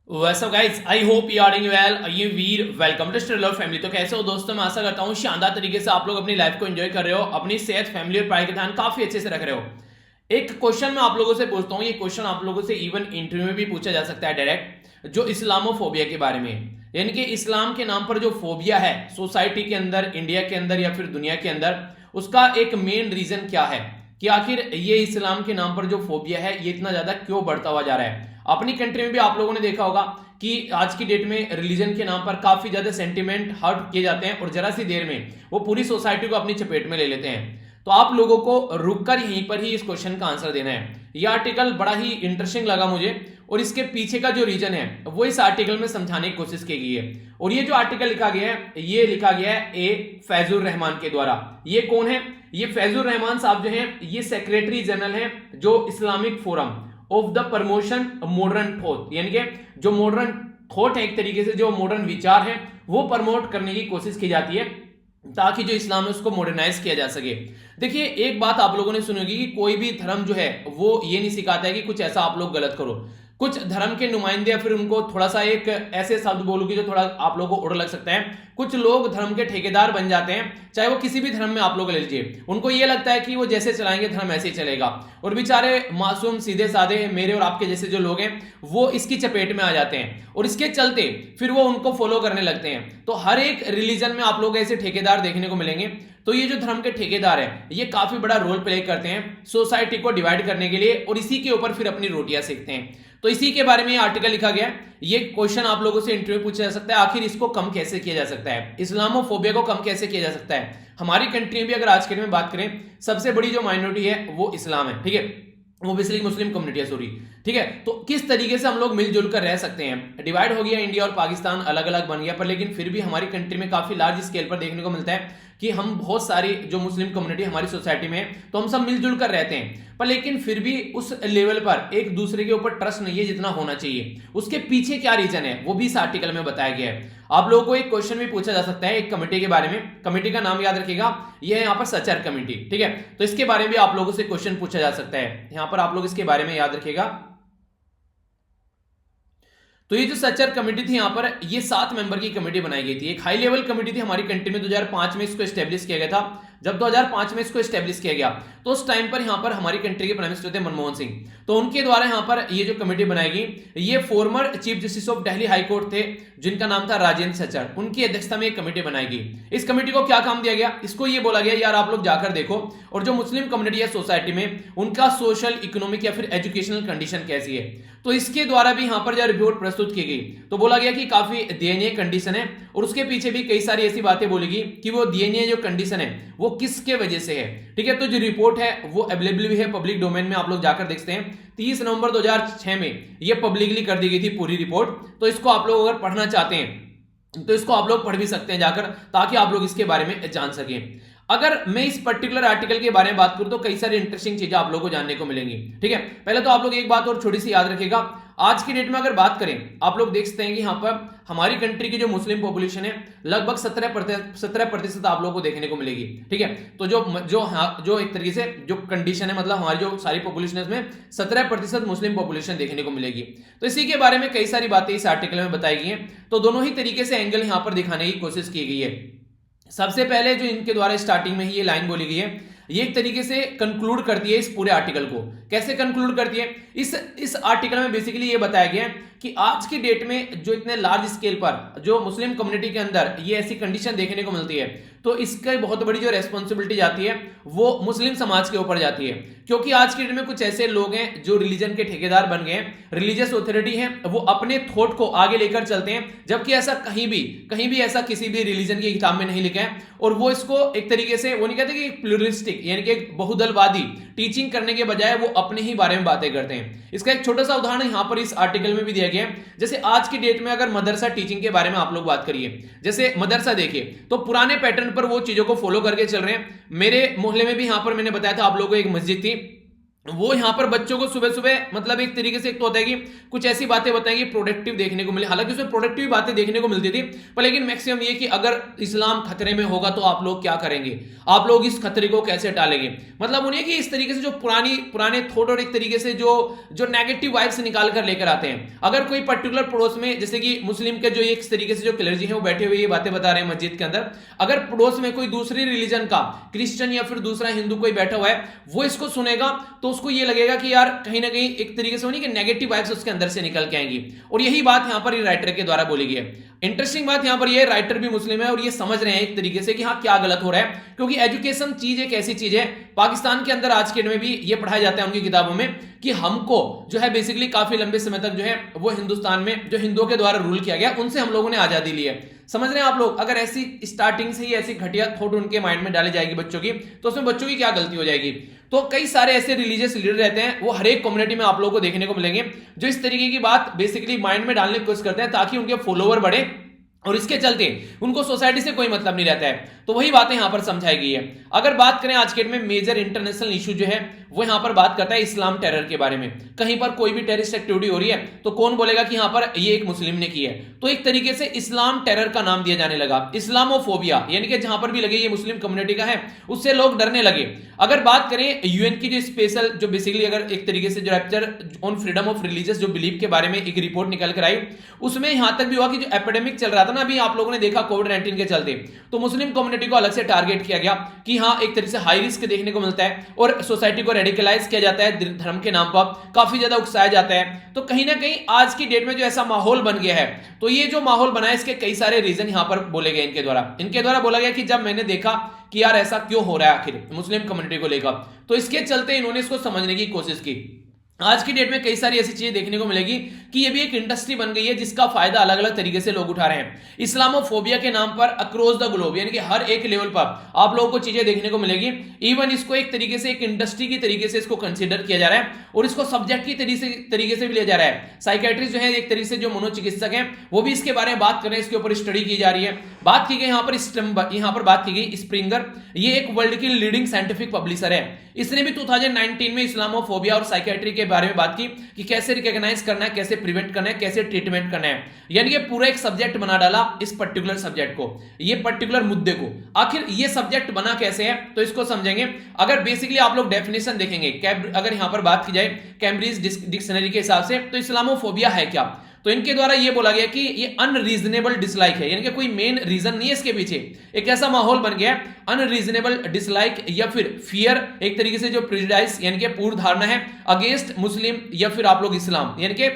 वैसे guys I hope you are doing well. ये Veer welcome to still love family. तो कैसे हो दोस्तों, मैं आशा करता हूँ शानदार तरीके से आप लोग अपनी लाइफ को एंजॉय कर रहे हो, अपनी सेहत, फैमिली और पढ़ाई का ध्यान काफी अच्छे से रख रहे हो। एक क्वेश्चन मैं आप लोगों से पूछता हूँ, ये क्वेश्चन आप लोगों से इवन इंटरव्यू में भी पूछा जा सकता है डायरेक्ट, जो इस्लामोफोबिया के बारे में, यानी कि इस्लाम के नाम पर जो फोबिया है सोसाइटी के अंदर, इंडिया के अंदर या फिर दुनिया के अंदर, उसका एक मेन रीजन क्या है कि आखिर ये इस्लाम के नाम पर जो फोबिया है ये इतना ज्यादा क्यों बढ़ता हुआ जा रहा है। अपनी कंट्री में भी आप लोगों ने देखा होगा कि आज की डेट में रिलीजन के नाम पर काफी ज्यादा सेंटिमेंट हर्ट किए जाते हैं और जरा सी देर में वो पूरी सोसाइटी को अपनी चपेट में ले लेते हैं। तो आप लोगों को रुककर यहीं पर ही इस क्वेश्चन का आंसर देना है। यह आर्टिकल बड़ा ही इंटरेस्टिंग लगा मुझे और इसके पीछे का जो रीजन है वो इस आर्टिकल में समझाने की कोशिश की गई है। और ये जो आर्टिकल लिखा गया है ये लिखा गया है ए फैजुर रहमान के द्वारा। ये कौन है? ये फैजुर रहमान साहब जो हैं ये सेक्रेटरी जनरल हैं जो Islamic forum of the promotion modern thought, यानी कि जो मॉडर्न थॉट है, एक तरीके से जो मॉडर्न विचार है वो प्रमोट करने की कोशिश की जाती है ताकि जो इस्लाम है उसको मॉडर्नाइज किया जा सके। देखिए एक बात आप लोगों ने सुनी होगी कि कोई भी धर्म जो है वो ये नहीं सिखाता है कि कुछ ऐसा आप लोग गलत करो। कुछ धर्म के नुमाइंदे या फिर उनको थोड़ा सा एक ऐसे शब्द बोलूंगी जो थोड़ा आप लोगों को उड़ लग सकता है, कुछ लोग धर्म के ठेकेदार बन जाते हैं, चाहे वो किसी भी धर्म में आप लोग ले लीजिए। उनको ये लगता है कि वो जैसे चलाएंगे धर्म ऐसे ही चलेगा और बेचारे मासूम सीधे साधे मेरे और आपके जैसे जो लोग हैं वो इसकी चपेट में आ जाते हैं और इसके चलते फिर वो उनको फॉलो करने लगते हैं। तो हर एक रिलीजन में आप लोग ऐसे ठेकेदार देखने को मिलेंगे। तो ये जो धर्म के ठेकेदार हैं ये काफी बड़ा रोल प्ले करते हैं सोसाइटी को डिवाइड करने के लिए और इसी के ऊपर फिर अपनी रोटियां सेकते हैं। तो इसी के बारे में ये आर्टिकल लिखा गया है। ये क्वेश्चन आप लोगों से इंटरव्यू पूछा जा सकता है, आखिर इसको कम कैसे किया जा सकता है, इस्लामोफोबिया को कम कैसे किया जा सकता है। हमारी कंट्री में भी अगर आज के दिन में बात करें सबसे बड़ी जो माइनॉरिटी है वो इस्लाम है, ठीक है, वो बेसिकली मुस्लिम कम्युनिटी है, सॉरी, ठीक है। तो किस तरीके से हम लोग मिलजुल कर रह सकते हैं। डिवाइड हो गया इंडिया और पाकिस्तान अलग अलग बन गया, पर लेकिन फिर भी हमारी कंट्री में काफी लार्ज स्केल पर देखने को मिलता है कि हम बहुत सारी जो मुस्लिम कम्युनिटी हमारी सोसाइटी में है तो हम सब मिलजुल कर रहते हैं, पर लेकिन फिर भी उस लेवल पर एक दूसरे के ऊपर ट्रस्ट नहीं है जितना होना चाहिए। उसके पीछे क्या रीजन है वो भी इस आर्टिकल में बताया गया है। आप लोगों को एक क्वेश्चन भी पूछा जा सकता है एक कमेटी के बारे में, कमेटी का नाम याद रखिएगा, ये है यहाँ पर सचर कमेटी, ठीक है। तो इसके बारे में भी आप लोगों से क्वेश्चन पूछा जा सकता है, यहाँ पर आप लोग इसके बारे में याद रखिएगा। तो ये जो सचर कमेटी थी यहाँ पर ये 7 मेंबर की कमेटी बनाई गई थी। एक हाई लेवल कमेटी थी हमारी कंट्री में, 2005 में इसको एस्टेब्लिश किया गया था। जब 2005 में इसको एस्टेब्लिश किया गया तो उस टाइम पर यहाँ पर हमारी कंट्री के प्राइम मिनिस्टर थे मनमोहन सिंह। तो उनके द्वारा यहाँ पर ये जो कमेटी बनाई गई, ये former chief justice of Delhi high court थे जिनका नाम था राजेंद्र सचर, उनकी अध्यक्षता में एक कमेटी बनाई गई। इस कमेटी को क्या काम दिया गया, इसको ये बोला गया यार आप लोग जाकर देखो और जो मुस्लिम कम्युनिटी है सोसाइटी में उनका सोशल, इकोनॉमिक या फिर एजुकेशनल कंडीशन कैसी है। तो इसके द्वारा भी यहाँ पर जब रिपोर्ट प्रस्तुत की गई तो बोला गया कि काफी दयनीय कंडीशन है और उसके पीछे भी कई सारी ऐसी बातें बोली गई कि वो दयनीय जो कंडीशन है वो किसके वजह से है, ठीक है। तो जो रिपोर्ट है वो अवेलेबल भी है पब्लिक डोमेन में, आप लोग जाकर देखते हैं। 30 नवंबर 2006 में ये पब्लिकली कर दी गई थी पूरी रिपोर्ट। तो इसको आप लोग अगर पढ़ना चाहते हैं तो इसको आप लोग पढ़ भी सकते हैं जाकर, ताकि आप लोग इसके बारे में जान सकें। अगर मैं इस पर्टिकुलर आर्टिकल के बारे में बात करूं तो कई सारी इंटरेस्टिंग चीजें आप लोगों को जानने को मिलेंगी, ठीक है। पहले तो आप लोग एक बात और छोटी सी याद रखिएगा, आज की डेट में अगर बात करें आप लोग देख सकते हैं कि यहाँ पर हमारी कंट्री की जो मुस्लिम पॉपुलेशन है लगभग 17% आप लोगों को देखने को मिलेगी, ठीक है। तो जो एक तरीके से जो कंडीशन है, मतलब हमारी जो सारी पॉपुलेशन है उसमें 17% मुस्लिम पॉपुलेशन देखने को मिलेगी। तो इसी के बारे में कई सारी बातें इस आर्टिकल में बताई गई हैं। तो दोनों ही तरीके से एंगल यहाँ पर दिखाने की कोशिश की गई है। सबसे पहले जो इनके द्वारा स्टार्टिंग में ही ये लाइन बोली गई है ये एक तरीके से कंक्लूड करती है इस पूरे आर्टिकल को। कैसे कंक्लूड करती है, इस आर्टिकल में बेसिकली ये बताया गया है कि आज की डेट में जो इतने लार्ज स्केल पर जो मुस्लिम कम्युनिटी के अंदर ये ऐसी कंडीशन देखने को मिलती है तो इसकी बहुत बड़ी जो रेस्पॉन्सिबिलिटी जाती है वो मुस्लिम समाज के ऊपर जाती है। क्योंकि आज की डेट में कुछ ऐसे लोग हैं जो रिलीजन के ठेकेदार बन गए हैं, रिलीजियस ऑथोरिटी है, वो अपने थॉट को आगे लेकर चलते हैं, जबकि ऐसा कहीं भी ऐसा किसी भी रिलीजन की किताब में नहीं लिखा है। और वो इसको एक तरीके से वो नहीं कहते कि प्लूरिस्टिक यानी कि एक बहुदलवादी टीचिंग करने के बजाय वो अपने ही बारे में बातें करते हैं। इसका एक छोटा सा उदाहरण यहाँ पर इस आर्टिकल में भी दिया गया है। जैसे आज की डेट में अगर मदरसा टीचिंग के बारे में आप लोग बात करिए, जैसे मदरसा देखिए तो पुराने पैटर्न पर वो चीजों को फॉलो करके चल रहे हैं। मेरे मोहल्ले में भी यहाँ पर मैंने बताया था आप लोगों को एक मस्जिद थी, वो यहां पर बच्चों को सुबह सुबह मतलब एक तरीके से एक तो होता है कि कुछ ऐसी बातें बताएंगे प्रोडक्टिव देखने को मिले, हालांकि उसमें प्रोडक्टिव बातें देखने को मिलती थी, पर लेकिन मैक्सिमम ये कि अगर इस्लाम खतरे में होगा तो आप लोग क्या करेंगे, आप लोग इस खतरे को कैसे टालेंगे। मतलब उन्हें कि इस तरीके से जो पुराने थॉट और एक तरीके से जो जो नेगेटिव वाइब्स निकाल कर लेकर आते हैं। अगर कोई पर्टिकुलर पड़ोस में जैसे कि मुस्लिम के जो एक तरीके से जो क्लर्जी है वो बैठे हुए ये बातें बता रहे हैं मस्जिद के अंदर, अगर पड़ोस में कोई दूसरी रिलीजन का क्रिश्चियन या फिर दूसरा हिंदू कोई बैठा हुआ है, वो इसको सुनेगा तो उसको ये लगेगा कि यार कहीं ना कहीं एक तरीके से होनी कि नेगेटिव वाइब्स उसके अंदर से निकल के आएंगी। और यही बात यहां पर राइटर के द्वारा बोली गई है। इंटरेस्टिंग बात यहां पर ये राइटर भी मुस्लिम है और ये समझ रहे हैं एक तरीके से कि हाँ क्या गलत हो रहा है, क्योंकि एजुकेशन चीज एक ऐसी चीज है पाकिस्तान के अंदर आज के में भी ये पढ़ाया जाता है उनकी किताबों में कि हमको जो है बेसिकली काफी लंबे समय तक जो है वो हिंदुस्तान में जो हिंदुओं के द्वारा रूल किया गया उनसे हम लोगों ने आजादी ली है। समझ रहे हैं आप लोग, अगर ऐसी स्टार्टिंग से ही ऐसी घटिया थॉट उनके माइंड में डाली जाएगी बच्चों की, तो उसमें बच्चों की क्या गलती हो जाएगी। तो कई सारे ऐसे रिलीजियस लीडर रहते हैं, वो हर एक कम्युनिटी में आप लोगों को देखने को मिलेंगे जो इस तरीके की बात बेसिकली माइंड में डालने की कोशिश करते हैं ताकि उनके फॉलोवर बढ़े और इसके चलते उनको सोसाइटी से कोई मतलब नहीं रहता है। तो वही बातें यहां पर समझाई गई है। अगर बात करें आज के डेट में मेजर इंटरनेशनल इशू जो है वो यहां पर बात करता है इस्लाम टेरर के बारे में। कहीं पर कोई भी टेररिस्ट एक्टिविटी हो रही है तो कौन बोलेगा कि यहां पर ये एक मुस्लिम ने की है, तो एक तरीके से इस्लाम टेरर का नाम दिया जाने लगा, इस्लामोफोबिया, यानी कि जहां पर भी लगे ये मुस्लिम कम्युनिटी का है उससे लोग डरने लगे। अगर बात करें यूएन की जो स्पेशल जो बेसिकली अगर एक तरीके से जो rapture on freedom of religious जो बिलीफ के बारे में एक रिपोर्ट निकल कर आई, उसमें यहां तक भी हुआ कि जो एपिडेमिक चल रहा था ना अभी आप लोगों ने देखा कोविड-19 के चलते, तो मुस्लिम कम्युनिटी को अलग से टारगेट किया गया कि हाँ एक तरीके से हाई रिस्क देखने को मिलता है और सोसाइटी को रेडिकलाइज किया जाता है धर्म के नाम पर, काफी ज्यादा उकसाया जाता है। तो कहीं ना कहीं आज की डेट में जो ऐसा माहौल बन गया है, तो ये जो माहौल बना है इसके कई सारे रीजन यहां पर बोले गए इनके द्वारा बोला गया कि जब मैंने देखा कि यार ऐसा क्यों हो रहा है आखिर मुस्लिम कम्युनिटी को लेकर, तो इसके चलते इन्होंने इसको समझने की कोशिश की। आज की डेट में कई सारी ऐसी चीजें देखने को मिलेगी कि ये भी एक इंडस्ट्री बन गई है जिसका फायदा अलग अलग तरीके से लोग उठा रहे हैं। इस्लामोफोबिया के नाम पर अक्रॉस द ग्लोब यानी कि हर एक लेवल पर आप लोगों को चीजें देखने को मिलेगी। इवन इसको एक तरीके से एक इंडस्ट्री की तरीके से इसको कंसीडर किया जा रहा है और इसको सब्जेक्ट की तरीके से भी लिया जा रहा है। साइकेट्रिस्ट जो है एक तरीके से जो मनोचिकित्सक हैं वो भी इसके बारे में बात कर रहे हैं, इसके ऊपर स्टडी की जा रही है। बात की गई यहाँ पर बात की गई स्प्रिंगर, ये एक वर्ल्ड की लीडिंग साइंटिफिक पब्लिशर है। इसने भी 2019 में इस्लामोफोबिया और साइकेट्री के बारे में बात की कि कैसे रिकॉग्नाइज करना है, कैसे प्रिवेंट करना है, कैसे ट्रीटमेंट करना है, यानी कि पूरा एक सब्जेक्ट बना डाला इस पर्टिकुलर सब्जेक्ट को, ये पर्टिकुलर मुद्दे को। आखिर ये सब्जेक्ट बना कैसे है तो इसको समझेंगे। अगर बेसिकली आप लोग डेफिनेशन देखेंगे, अगर यहां पर बात की जाए कैम्ब्रिज डिक्शनरी के हिसाब से, तो इस्लामोफोबिया है क्या, तो इनके द्वारा ये बोला गया कि ये अनरीजनेबल डिसलाइक है, यानी कि कोई मेन रीजन नहीं है इसके पीछे, एक ऐसा माहौल बन गया अनरीजनेबल डिसलाइक या फिर फियर, एक तरीके से जो प्रेजुडिस यानी कि पूर्व धारणा है अगेंस्ट मुस्लिम या फिर आप लोग इस्लाम, यानी कि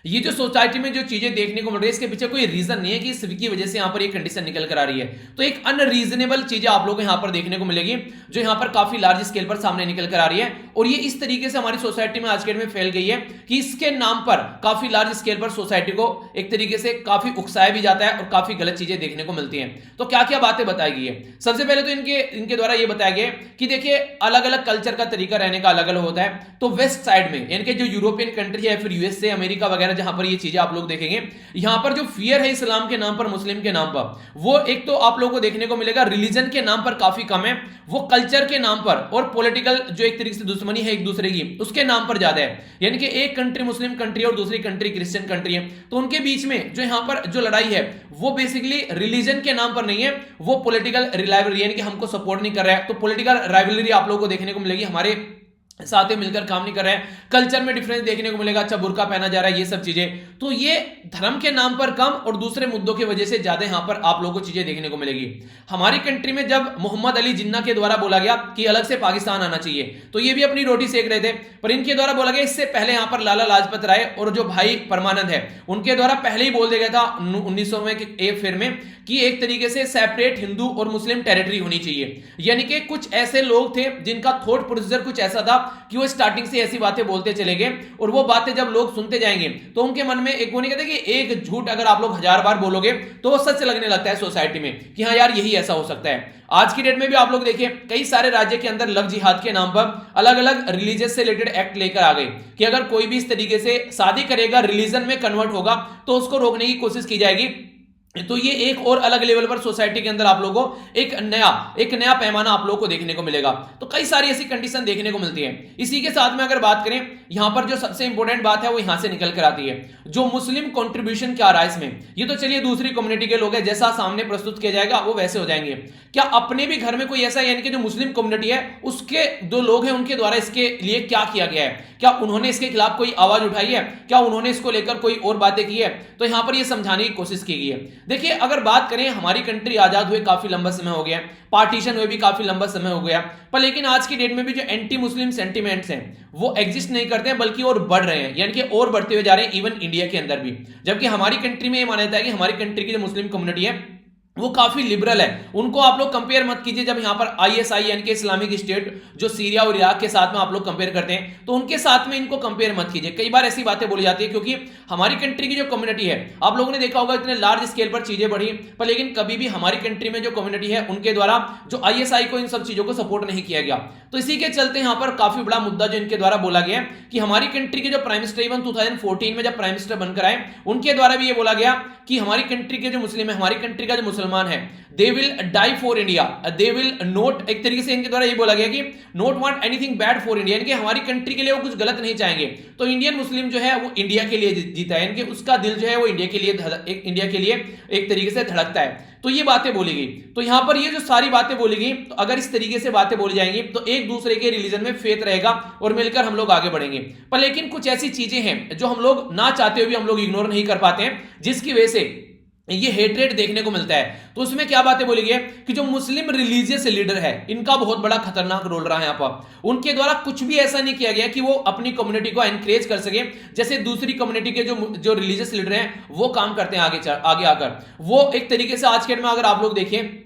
ये जो सोसाइटी में जो चीजें देखने को मिल रही है इसके पीछे कोई रीजन नहीं है कि इसकी वजह से यहां पर ये कंडीशन निकल कर आ रही है। तो एक अनरीजनेबल चीजें आप लोगों को यहां पर देखने को मिलेगी जो यहां पर काफी लार्ज स्केल पर सामने निकल कर आ रही है, और ये इस तरीके से हमारी सोसाइटी में आज के डेट में फैल गई है कि इसके नाम पर काफी लार्ज स्केल पर सोसाइटी को एक तरीके से काफी उकसाया भी जाता है और काफी गलत चीजें देखने को मिलती हैं। तो क्या क्या बातें बताई गई है, सबसे पहले तो इनके द्वारा ये बताया गया कि देखिए अलग अलग कल्चर का तरीका रहने का अलग अलग होता है। तो वेस्ट साइड में यानी कि जो यूरोपियन कंट्री है, फिर यूएसए, अमेरिका वगैरह, जहां पर ये चीजें आप लोग देखेंगे, यहां पर जो फियर है इस्लाम के नाम पर, मुस्लिम के नाम पर, वो एक तो आप लोगों को देखने को मिलेगा रिलीजन के नाम पर काफी कम है, वो कल्चर के नाम पर और पॉलिटिकल जो एक तरीके से दुश्मनी है एक दूसरे की उसके नाम पर ज्यादा है। यानी कि एक कंट्री मुस्लिम कंट्री और दूसरी कंट्री क्रिश्चियन कंट्री है, तो उनके बीच में जो यहां पर जो लड़ाई है वो बेसिकली रिलीजन के नाम पर नहीं है, वो पॉलिटिकल रिलायबिलिटी यानी कि हमको सपोर्ट नहीं कर रहा है, तो पॉलिटिकल राइवलरी आप लोगों को देखने को मिलेगी, हमारे साथ मिलकर काम नहीं कर रहे हैं, कल्चर में डिफरेंस देखने को मिलेगा, अच्छा बुर्का पहना जा रहा है, ये सब चीजें, तो ये धर्म के नाम पर कम और दूसरे मुद्दों की वजह से ज्यादा यहां पर आप लोगों को चीजें देखने को मिलेगी। हमारी कंट्री में जब मोहम्मद अली जिन्ना के द्वारा बोला गया कि अलग से पाकिस्तान आना चाहिए, तो ये भी अपनी रोटी सेक रहे थे, पर इनके द्वारा बोला गया इससे पहले यहां पर लाला लाजपत राय और जो भाई परमानंद है उनके द्वारा पहले ही बोल दिया गया था 1900 में एक फिर में कि एक तरीके से सेपरेट हिंदू और मुस्लिम टेरिटरी होनी चाहिए। यानी कि कुछ ऐसे लोग थे जिनका थॉट प्रोसीजर कुछ ऐसा था कि वो स्टार्टिंग से ऐसी बातें बोलते चले गए, और वो बातें जब लोग सुनते जाएंगे तो उनके मन में एक वो नहीं कहते कि एक झूठ अगर आप लोग 1000 बार बोलोगे तो वो सच लगने लगता है सोसाइटी में कि हाँ यार यही ऐसा हो सकता है। आज की डेट में भी आप लोग देखिए कई सारे राज्य के अंदर लव जिहाद के नाम पर अलग अलग रिलीजियस से रिलेटेड एक्ट लेकर आ गए कि अगर कोई भी इस तरीके से शादी करेगा, रिलीजन में कन्वर्ट होगा, तो उसको रोकने की कोशिश की जाएगी। तो ये एक और अलग लेवल पर सोसाइटी के अंदर आप लोगों को एक नया पैमाना आप लोगों को देखने को मिलेगा। तो कई सारी ऐसी कंडीशन देखने को मिलती है। इसी के साथ में अगर बात करें, यहां पर जो सबसे इंपॉर्टेंट बात है वो यहां से निकल कर आती है, जो मुस्लिम कंट्रीब्यूशन क्या रहा है इसमें। ये तो चलिए दूसरी कम्युनिटी के लोग हैं, जैसा सामने प्रस्तुत किया जाएगा वो वैसे हो जाएंगे। क्या अपने भी घर में कोई ऐसा, यानी कि जो मुस्लिम कम्युनिटी है उसके दो लोग हैं, उनके द्वारा इसके लिए क्या किया गया है, क्या उन्होंने इसके खिलाफ कोई आवाज उठाई है, क्या उन्होंने इसको लेकर कोई और बातें की है, तो यहां पर यह समझाने की कोशिश की गई है। देखिए, अगर बात करें, हमारी कंट्री आजाद हुए काफी लंबा समय हो गया, पार्टीशन हुए भी काफी लंबा समय हो गया, पर लेकिन आज की डेट में भी जो एंटी मुस्लिम सेंटीमेंट्स हैं वो एग्जिस्ट नहीं करते हैं, बल्कि और बढ़ रहे हैं, यानी कि और बढ़ते हुए जा रहे हैं, इवन इंडिया के अंदर भी। जबकि हमारी कंट्री में ये माना जाता है कि हमारी कंट्री की जो मुस्लिम कम्युनिटी है वो काफी लिबरल है। उनको आप लोग कंपेयर मत कीजिए। जब यहां पर आईएसआई यानी कि इस्लामिक स्टेट जो सीरिया और इराक के साथ में आप लोग कंपेयर करते हैं, तो उनके साथ में इनको कंपेयर मत कीजिए। कई बार ऐसी बातें बोली जाती है, क्योंकि हमारी कंट्री की जो कम्युनिटी है, आप लोगों ने देखा होगा इतने लार्ज स्केल पर चीजें बढ़ी, पर लेकिन कभी भी हमारी कंट्री में जो कम्युनिटी है उनके द्वारा जो आईएसआई को इन सब चीजों को सपोर्ट नहीं किया गया। तो इसी के चलते यहां पर काफी बड़ा मुद्दा जो इनके द्वारा बोला गया कि हमारी कंट्री के जो प्राइम मिनिस्टर इवन 2014 में जब प्राइम मिनिस्टर बनकर आए, उनके द्वारा भी ये बोला गया कि हमारी कंट्री के जो मुस्लिम है, हमारी कंट्री का जो मुसलमान है, they will die for India, they will not, एक तरीके से इनके द्वारा ये बोला गया कि not want anything bad for India, यानी कि हमारी कंट्री के लिए वो कुछ गलत नहीं चाहेंगे। तो इंडियन मुस्लिम जो है वो इंडिया के लिए जीता है, यानी कि उसका दिल जो है वो इंडिया के लिए एक तरीके से धड़कता है। तो ये बातें बोली गई। तो यहां पर ये जो सारी बातें बोली गई, तो अगर इस तरीके से बातें बोली जाएंगी तो एक दूसरे के रिलीजन में फेथ रहेगा और मिलकर हम लोग आगे बढ़ेंगे। पर लेकिन कुछ ऐसी चीजें हैं जो हम लोग ना चाहते हुए भी हम लोग इग्नोर नहीं कर पाते हैं, जिसकी वजह से ये हेट्रेड देखने को मिलता है। तो उसमें क्या बातें बोली गई कि जो मुस्लिम रिलीजियस लीडर है, इनका बहुत बड़ा खतरनाक रोल रहा है यहाँ पर। उनके द्वारा कुछ भी ऐसा नहीं किया गया कि वो अपनी कम्युनिटी को एनकरेज कर सके, जैसे दूसरी कम्युनिटी के जो रिलीजियस लीडर हैं वो काम करते हैं आगे आकर। वो एक तरीके से आज के डेट में अगर आप लोग देखें,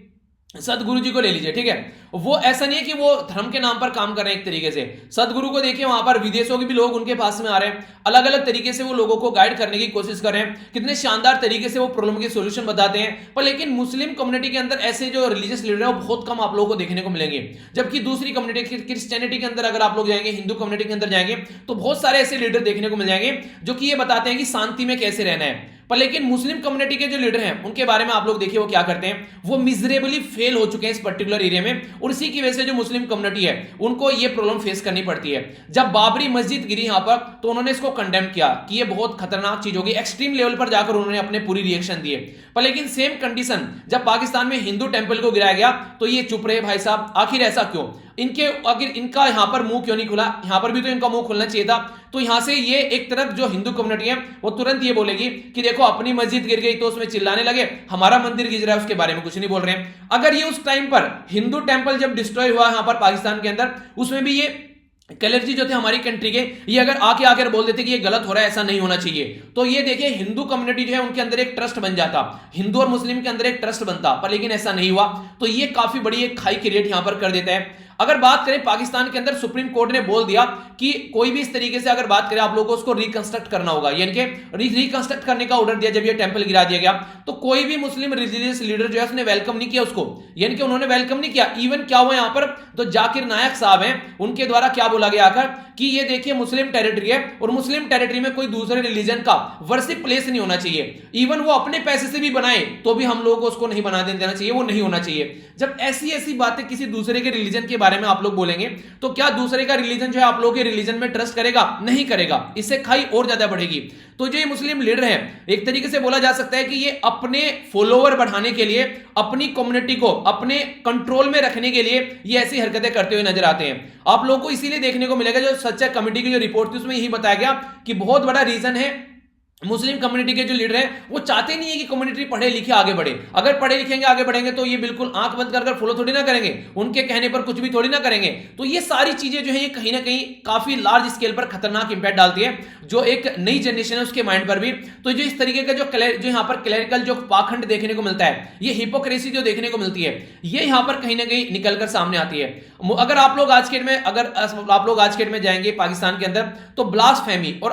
सदगुरु जी को ले लीजिए, ठीक है, वो ऐसा नहीं है कि वो धर्म के नाम पर काम कर रहे हैं। एक तरीके से सदगुरु को देखिए, वहां पर विदेशों के भी लोग उनके पास में आ रहे हैं, अलग अलग तरीके से वो लोगों को गाइड करने की कोशिश कर रहे हैं, कितने शानदार तरीके से वो प्रॉब्लम के सॉल्यूशन बताते हैं। पर लेकिन मुस्लिम कम्युनिटी के अंदर ऐसे जो रिलीजियस लीडर है वो बहुत कम आप लोगों को देखने को मिलेंगे। जबकि दूसरी कम्युनिटी, क्रिश्चियनिटी के अंदर अगर आप लोग जाएंगे, हिंदू कम्युनिटी के अंदर जाएंगे, तो बहुत सारे ऐसे लीडर देखने को मिल जाएंगे जो कि ये बताते हैं कि शांति में कैसे रहना है। पर लेकिन मुस्लिम कम्युनिटी के जो लीडर हैं उनके बारे में आप लोग देखिए वो क्या करते हैं, वो मिजरेबली फेल हो चुके हैं इस पर्टिकुलर एरिया में, और इसी की वजह से जो मुस्लिम कम्युनिटी है उनको ये प्रॉब्लम फेस करनी पड़ती है। जब बाबरी मस्जिद गिरी यहां पर, तो उन्होंने इसको कंडेम किया कि ये बहुत खतरनाक चीज होगी, एक्सट्रीम लेवल पर जाकर उन्होंने अपने पूरी रिएक्शन दिए। पर लेकिन सेम कंडीशन जब पाकिस्तान में हिंदू टेंपल को गिराया गया, तो ये चुप रहे भाई साहब, आखिर ऐसा क्यों? इनका यहां पर मुंह क्यों नहीं खुला? यहां पर भी तो इनका मुंह खुलना चाहिए था। तो यहां से ये एक तरफ जो हिंदू कम्युनिटी है वो तुरंत ये बोलेगी कि देखो अपनी मस्जिद गिर गई तो उसमें चिल्लाने लगे, हमारा मंदिर गिर रहा है उसके बारे में कुछ नहीं बोल रहे हैं। अगर ये उस टाइम पर हिंदू टेंपल जब डिस्ट्रॉय हुआ यहां पर पाकिस्तान के अंदर, उसमें भी ये कलर्जी जो थे हमारी कंट्री के, ये अगर आकर बोल देते कि ये गलत हो रहा है, ऐसा नहीं होना चाहिए, तो ये देखिए हिंदू कम्युनिटी जो है उनके अंदर एक ट्रस्ट बन जाता, हिंदू और मुस्लिम के अंदर एक ट्रस्ट बनता। पर लेकिन ऐसा नहीं हुआ, तो ये काफी बड़ी एक खाई क्रिएट यहां पर कर देता है। अगर बात करें पाकिस्तान के अंदर, सुप्रीम कोर्ट ने बोल दिया कि कोई भी इस तरीके से अगर बात करें आप लोगों को उसको रिकंस्ट्रक्ट करना होगा, यानी कि रिकंस्ट्रक्ट करने का ऑर्डर दिया जब ये टेंपल गिरा दिया गया, तो कोई भी मुस्लिम रिलीजियस लीडर जो है उसने वेलकम नहीं किया उसको, यानी कि उन्होंने वेलकम नहीं किया। इवन क्या हुआ यहां पर, तो जाकिर नायक साहब हैं, उनके द्वारा क्या बोला गया आकर कि ये देखिए मुस्लिम टेरिटरी है और मुस्लिम टेरिटरी में कोई दूसरे रिलीजन का वर्शिप प्लेस नहीं होना चाहिए। इवन वो अपने पैसे से भी बनाए तो भी हम लोगों को उसको नहीं बना देना चाहिए, वो नहीं होना चाहिए। जब ऐसी ऐसी बातें किसी दूसरे के रिलीजन के बारे में आप लोग बोलेंगे, तो क्या दूसरे का रिलीजन जो है आप लोगों के रिलीजन में ट्रस्ट करेगा? नहीं करेगा, इससे खाई और ज्यादा बढ़ेगी। तो जो ये मुस्लिम लीडर हैं, एक तरीके से बोला जा सकता है कि ये अपने फॉलोवर बढ़ाने के लिए, अपनी कम्युनिटी को अपने कंट्रोल में रखने के लिए ये ऐसी हरकतें करते हुए नजर आते हैं। आप लोगों को इसीलिए देखने को मिलेगा, जो सच्चा कमेटी की जो रिपोर्ट थी उसमें यही बताया गया कि बहुत बड़ा रीजन है मुस्लिम कम्युनिटी के जो लीडर हैं वो चाहते नहीं है कि कम्युनिटी पढ़े लिखे आगे बढ़े। अगर पढ़े लिखेंगे आगे बढ़ेंगे तो ये बिल्कुल आंख बंद कर फॉलो थोड़ी ना करेंगे, उनके कहने पर कुछ भी थोड़ी ना करेंगे। तो ये सारी चीजें जो है ये कहीं ना कहीं काफी लार्ज स्केल पर खतरनाक इंपैक्ट डालती है, जो एक नई जनरेशन है उसके माइंड पर भी। तो जो इस तरीके का जो यहाँ पर क्लैरिकल जो पाखंड देखने को मिलता है, ये हिपोक्रेसी जो देखने को मिलती है, ये यहाँ पर कहीं ना कहीं निकलकर सामने आती है। अगर आप लोग आज के डेट में अगर आप लोग आज के डेट में जाएंगे पाकिस्तान के अंदर, तो ब्लास्फेमी और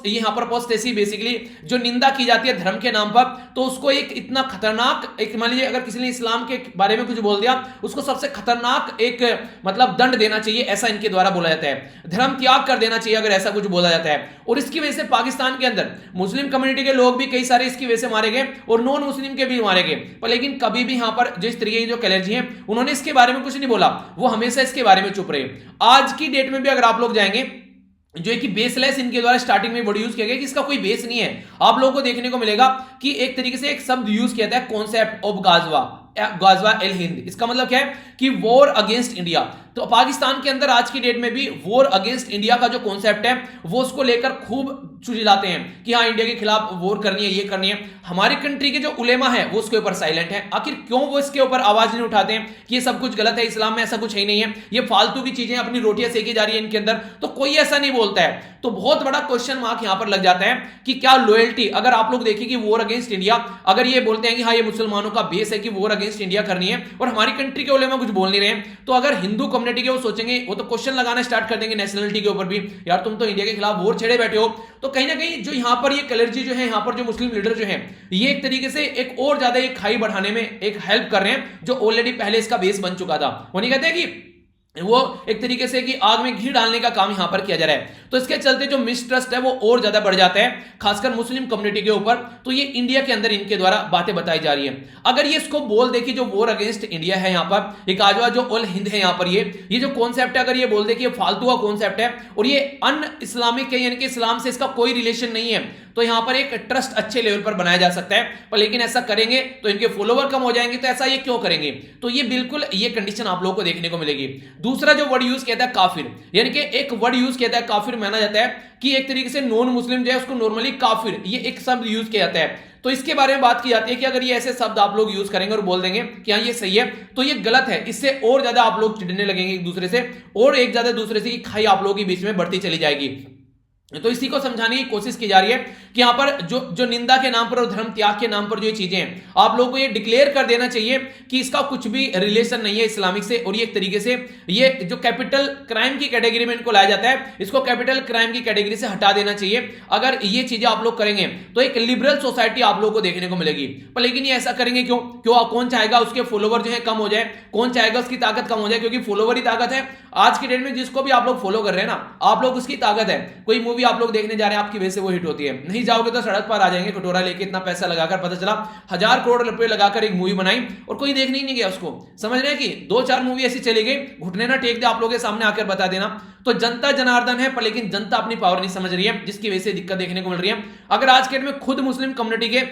यहां पर अपोस्टेसी बेसिकली जो निंदा की जाती है धर्म के नाम पर, तो उसको एक इतना खतरनाक एक, मान लीजिए अगर किसी ने इस्लाम के बारे में कुछ बोल दिया, उसको सबसे खतरनाक एक मतलब दंड देना चाहिए, ऐसा इनके द्वारा बोला जाता है। धर्म त्याग कर देना चाहिए अगर ऐसा कुछ बोला जाता है। और इसकी वजह से पाकिस्तान के अंदर मुस्लिम कम्युनिटी के लोग भी कई सारे इसकी वजह से मारे गए और नॉन मुस्लिम के भी मारे गए, पर लेकिन कभी भी यहां पर जिस तरीके की जो कैलर्जी है उन्होंने इसके बारे में कुछ नहीं बोला, वो हमेशा इसके बारे में चुप रहे। आज की डेट में भी अगर आप लोग जाएंगे, जो है कि बेसलेस इनके द्वारा स्टार्टिंग में वर्ड यूज किया गया कि इसका कोई बेस नहीं है, आप लोगों को देखने को मिलेगा कि एक तरीके से एक शब्द यूज किया था, कॉन्सेप्ट ऑफ गाजवा एल हिंद। इसका मतलब क्या है कि वॉर अगेंस्ट इंडिया। तो पाकिस्तान के अंदर आज की डेट में भी वॉर अगेंस्ट इंडिया का जो कॉन्सेप्ट है वो उसको लेकर खूब चिल्लाते हैं कि हाँ इंडिया के खिलाफ वॉर करनी है, ये करनी है। हमारी कंट्री के जो उलेमा है वो उसके ऊपर साइलेंट है। आखिर क्यों वो इसके ऊपर आवाज नहीं उठाते हैं कि ये सब कुछ गलत है, इस्लाम में ऐसा कुछ है ही नहीं है, ये फालतू की चीजें अपनी रोटियां सेकी जा रही है इनके अंदर, तो कोई ऐसा नहीं बोलता है। तो बहुत बड़ा क्वेश्चन मार्क यहां पर लग जाता है कि क्या लॉयल्टी, अगर आप लोग देखिए कि वॉर अगेंस्ट इंडिया, अगर ये बोलते हैं कि हाँ ये मुसलमानों का बेस है कि वॉर अगेंस्ट इंडिया करनी है और हमारी कंट्री के उलेमा कुछ बोल नहीं रहे हैं, तो अगर हिंदू कम्युनिटी के वो सोचेंगे, वो तो क्वेश्चन लगाना स्टार्ट कर देंगे नेशनलिटी के ऊपर भी, यार तुम तो इंडिया के खिलाफ वॉर छेड़े बैठे हो। तो कहीं ना कहीं जो यहां पर ये कलर्जी जो है, यहां पर जो मुस्लिम लीडर जो है, ये एक तरीके से एक और ज्यादा एक खाई बढ़ाने में एक हेल्प कर रहे हैं, जो ऑलरेडी पहले इसका बेस बन चुका था। वो नहीं कहते कि वो एक तरीके से कि आग में घी डालने का काम यहां पर किया जा रहा है। तो इसके चलते जो मिसट्रस्ट है वो और ज्यादा बढ़ जाता है, खासकर मुस्लिम कम्युनिटी के ऊपर। तो ये इंडिया के अंदर इनके द्वारा बातें बताई जा रही है। अगर ये इसको बोल दे कि जो वॉर अगेंस्ट इंडिया है, यहां पर एक आजवा जो ऑल हिंद है, यहां पर ये जो कॉन्सेप्ट है, अगर ये बोल दे कि ये फालतू का कॉन्सेप्ट है और ये अन इस्लामिक है, यानी कि इस्लाम से इसका कोई रिलेशन नहीं है, तो यहां पर एक ट्रस्ट अच्छे लेवल पर बनाया जा सकता है। पर लेकिन ऐसा करेंगे तो इनके फॉलोवर कम हो जाएंगे, तो ऐसा ये क्यों करेंगे? तो ये बिल्कुल ये कंडीशन आप लोगों को देखने को मिलेगी। दूसरा जो वर्ड यूज किया था काफिर, यानी कि एक वर्ड यूज किया था काफिर, माना जाता है कि एक तरीके से नॉन मुस्लिम जो है उसको नॉर्मली काफिर, ये एक शब्द यूज किया जाता है। तो इसके बारे में बात की जाती है कि अगर ये ऐसे शब्द आप लोग यूज करेंगे और बोल देंगे कि हाँ ये सही है, तो ये गलत है, इससे और ज्यादा आप लोग चिढ़ने लगेंगे एक दूसरे से, और एक ज्यादा दूसरे से की खाई आप लोगों के बीच में बढ़ती चली जाएगी। तो इसी को समझाने की कोशिश की जा रही है कि यहां पर जो निंदा के नाम पर और धर्म त्याग के नाम पर जो ये चीजें हैं, आप लोगों को ये डिक्लेयर कर देना चाहिए कि इसका कुछ भी रिलेशन नहीं है इस्लामिक से। और ये एक तरीके से ये जो कैपिटल क्राइम की कैटेगरी में इनको लाया जाता है, इसको कैपिटल क्राइम की कैटेगरी से हटा देना चाहिए। अगर ये चीजें आप लोग करेंगे तो एक लिबरल सोसाइटी आप लोगों को देखने को मिलेगी। पर लेकिन ये ऐसा करेंगे क्यों? कौन चाहेगा उसके फॉलोवर जो है कम हो जाए? कौन चाहेगा उसकी ताकत कम हो जाए? क्योंकि फॉलोवर ही ताकत है। आज की डेट में जिसको भी आप लोग फॉलो कर रहे हैं ना, आप लोग उसकी ताकत है। कोई मूवी आप लोग देखने जा रहे हैं, आपकी वजह से वो हिट होती है, नहीं जाओगे तो सड़क पर आ जाएंगे कटोरा लेके, इतना पैसा लगाकर, पता चला 1000 करोड़ रुपए लगाकर एक मूवी बनाई और कोई देखने ही नहीं गया उसको। समझ रहे हैं कि 2-4 मूवी ऐसी चली गई, घुटने ना टेक दे आप लोगों के सामने आकर बता देना। तो जनता जनार्दन है, पर लेकिन जनता अपनी पावर नहीं समझ रही है, जिसकी वजह से दिक्कत देखने को मिल रही है। अगर आज के डेट में खुद मुस्लिम कम्युनिटी के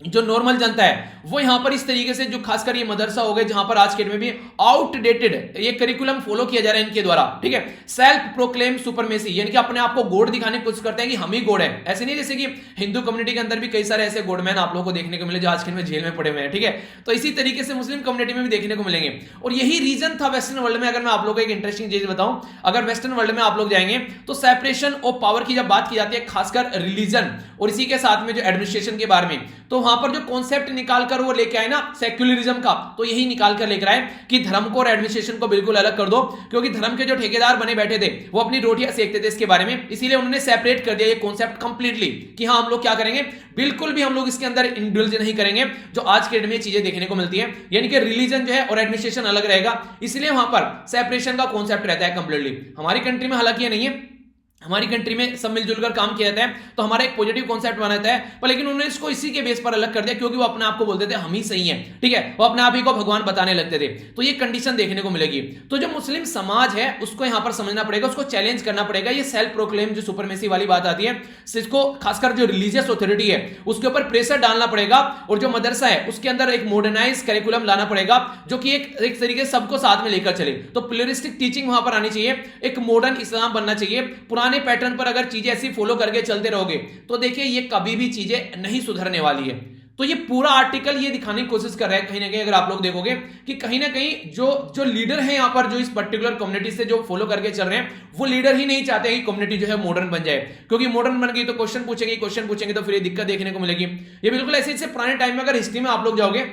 जो नॉर्मल जनता है वो यहां पर इस तरीके से, जो खासकर ये मदरसा हो गए जहां पर आज के डेट में भी आउटडेटेड ये करिकुलम फॉलो किया जा रहा है इनके द्वारा, ठीक है, सेल्फ प्रोक्लेम सुपरमेसी, यानी कि अपने आप को गॉड दिखाने की कोशिश करते हैं कि हम ही गॉड हैं। ऐसे नहीं जैसे कि हिंदू कम्युनिटी के अंदर भी कई सारे ऐसे गॉडमैन आप लोगों को देखने को मिले जो आज के डेट में जेल में पड़े हुए हैं, ठीक है। तो इसी तरीके से मुस्लिम कम्युनिटी में भी देखने को मिलेंगे। और यही रीजन था वेस्टर्न वर्ल्ड में। अगर मैं आप लोगों को एक इंटरेस्टिंग चीज बताऊं, अगर वेस्टर्न वर्ल्ड में आप लोग जाएंगे तो सेपरेशन ऑफ पावर की जब बात की जाती है, खासकर रिलीजन और इसी के साथ में जो एडमिनिस्ट्रेशन के बारे में, तो वहां पर जो कॉन्सेप्ट निकालकर वो लेके आए ना सेक्युलरिज्म का, तो यही निकाल कर लेकर आए कि धर्म को और एडमिनिस्ट्रेशन को बिल्कुल अलग कर दो, क्योंकि धर्म के जो ठेकेदार बने बैठे थे वो अपनी रोटियां सेकते थे इसके बारे में, इसीलिए उन्होंने सेपरेट कर दिया ये कॉन्सेप्ट कंप्लीटली कि हाँ हम लोग क्या करेंगे, बिल्कुल भी हम लोग इसके अंदर इंडल्ज नहीं करेंगे जो आज के डेट में चीजें देखने को मिलती है, यानी कि रिलीजन जो है और एडमिनिस्ट्रेशन अलग रहेगा, इसलिए वहां पर सेपरेशन का कॉन्सेप्ट रहता है कंप्लीटली। हमारी कंट्री में हालांकि ये नहीं है, हमारी कंट्री में सब मिलजुल कर काम किया जाता है, तो हमारा एक पॉजिटिव कॉन्सेप्ट बनाता है। पर लेकिन उन्होंने इसको इसी के बेस पर अलग कर दिया, क्योंकि वो अपने आप को बोलते थे हम ही सही हैं, ठीक है, वो अपने आप ही को भगवान बताने लगते थे। तो ये कंडीशन देखने को मिलेगी। तो जो मुस्लिम समाज है उसको यहां पर समझना पड़ेगा, उसको चैलेंज करना पड़ेगा। ये सेल्फ प्रोक्लेम जो सुपरमेसी वाली बात आती है, इसको खासकर जो रिलीजियस अथॉरिटी है उसके ऊपर प्रेशर डालना पड़ेगा, और जो मदरसा है उसके अंदर एक मॉडर्नाइज करिकुलम लाना पड़ेगा जो कि एक तरीके से सबको साथ में लेकर चले। तो प्लूरिस्टिक टीचिंग वहां पर आनी चाहिए, एक मॉडर्न इस्लाम बनना चाहिए। पुराने पैटर्न पर अगर चीजें ऐसी फॉलो करके चलते रहोगे तो देखिए ये कभी भी चीजें नहीं सुधरने वाली है। तो ये पूरा आर्टिकल ये दिखाने की कोशिश कर रहा है कहीं ना कहीं, अगर आप लोग देखोगे कि कहीं ना कहीं जो लीडर है यहाँ पर, जो इस पर्टिकुलर कम्युनिटी से जो फॉलो करके चल रहे हैं, वो लीडर ही नहीं चाहते कि कम्युनिटी जो है मॉडर्न बन जाए, क्योंकि मॉडर्न बन गई तो क्वेश्चन पूछेंगे तो फिर ये दिक्कत देखने को मिलेगी। ये बिल्कुल ऐसे पुराने टाइम में अगर हिस्ट्री में आप लोग जाओगे